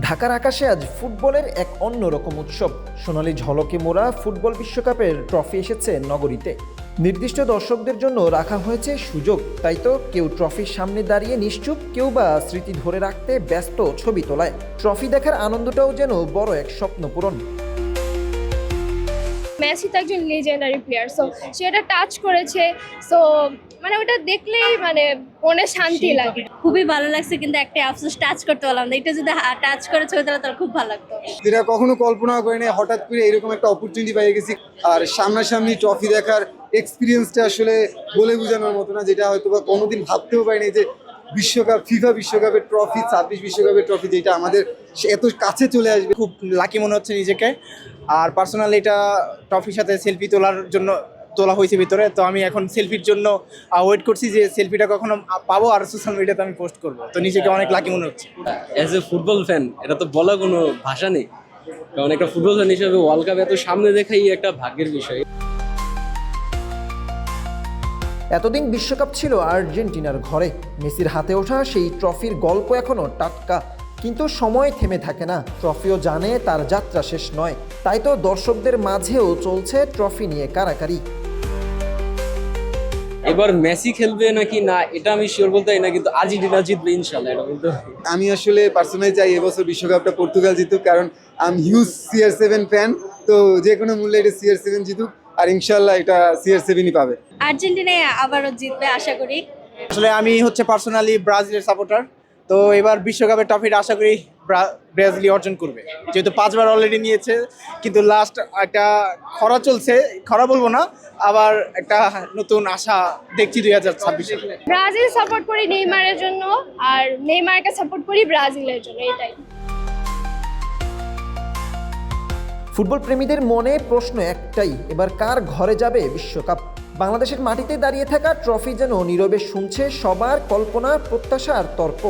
ঢাকার আকাশে আজ ফুটবলের এক অন্যরকম উৎসব। সোনালী ঝলকে মোড়া ফুটবল বিশ্বকাপের ট্রফি এসেছে নগরীতে। নির্দিষ্ট দর্শকদের জন্য রাখা হয়েছে সুযোগ, তাই তো কেউ ট্রফির সামনে দাঁড়িয়ে নিশ্চুপ, কেউ বা স্মৃতি ধরে রাখতে ব্যস্ত ছবি তোলায়। ট্রফি দেখার আনন্দটাও যেন বড় এক স্বপ্ন পূরণ। মেসি তো একজন লেজেন্ডারি প্লেয়ার, সো সে এটা টাচ করেছে, সো মানে ওটা দেখলেই মানে মনে শান্তি লাগে। খুবই ভালো লাগছে, কিন্তু একটা আফসোস টাচ করতে পারলাম না। এটা যদি টাচ করেছে তাহলে খুব ভালো লাগতো। যেটা কখনো কল্পনা করে নাই, হঠাৎ করে এরকম একটা অপরচুনিটি পেয়ে গেছি। আর সামনাসামনি ট্রফি দেখার এক্সপিরিয়েন্সটা আসলে বলে বোঝানোর মতো না, যেটা হয়তো বা কোনোদিন ভাবতেও পারিনি যে বিশ্বকাপ, ফিফা বিশ্বকাপের ট্রফি, 26 বিশ্বকাপের ট্রফি যেটা আমাদের এত কাছে চলে আসবে। খুব লাকি মনে হচ্ছে নিজেকে। আর পার্সোনালি এটা ট্রফির সাথে সেলফি তোলার জন্য তোলা হয়েছে ভিতরে, তো আমি এখন সেলফির জন্য ওয়েট করছি যে সেলফিটা কখনো পাবো আর সোশ্যাল মিডিয়াতে আমি পোস্ট করবো। তো নিজেকে অনেক লাকি মনে হচ্ছে। অ্যাজ এ ফুটবল ফ্যান এটা তো বলা কোনো ভাষা নেই, কারণ একটা ফুটবল ফ্যান হিসেবে ওয়ার্ল্ড কাপ এত সামনে দেখাই একটা ভাগ্যের বিষয়। এতদিন বিশ্বকাপ ছিল আর্জেন্টিনার ঘরে। মেসির হাতে ওঠা সেই ট্রফির গল্প এখনও টাটকা। কিন্তু সময় থেমে থাকে না, ট্রফিও জানে তার যাত্রা শেষ নয়। তাই তো দর্শকদের মাঝেও চলছে ট্রফি নিয়ে কারাকারি। এবার মেসি খেলবে নাকি না এটা আমি শিওর বলতে পারি না, কিন্তু আর্জেন্টিনা জিতবে ইনশাল্লাহ, এটা বলতে পারি। আমি আসলে পার্সোনালি চাই এবছর বিশ্বকাপটা পর্তুগাল জিতুক, কারণ আমি হিউজ CR7 ফ্যান। তো যে কোনো মূল্যে এটা CR7 জিতুক, আর ইনশাল্লাহ এটা CR7ই পাবে। আর্জেন্টিনায় আবারও জিতবে আশা করি। আসলে আমি হচ্ছে পার্সোনালি ব্রাজিলের সাপোর্টার। তো এবার বিশ্বকাপের ট্রফিটা আশা করি ব্রাজিলই অর্জন করবে, যেহেতু 5বার অলরেডি নিয়েছে। কিন্তু লাস্ট একটা খরা চলছে, খরা বলবো না, আবার একটা নতুন আশা দেখছি 2026-এ। ব্রাজিল সাপোর্ট করি নেইমারের জন্য, আর নেইমারকে সাপোর্ট করি ব্রাজিলের জন্য, এটাই। ফুটবল প্রেমীদের মনে প্রশ্ন একটাই, এবার কার ঘরে যাবে বিশ্বকাপ? বাংলাদেশের মাটিতে দাঁড়িয়ে থাকা ট্রফি যেন নীরবে শুনছে সবার কল্পনা, প্রত্যাশা আর তর্ক।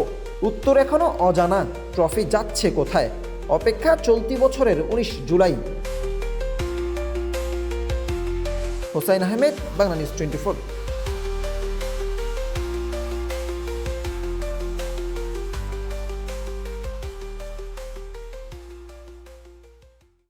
উত্তর এখনো অজানা, ট্রফি যাচ্ছে কোথায়? অপেক্ষা চলতি বছরের 19 জুলাই। হোসাইন আহমেদ, বাংলা নিউজ 24।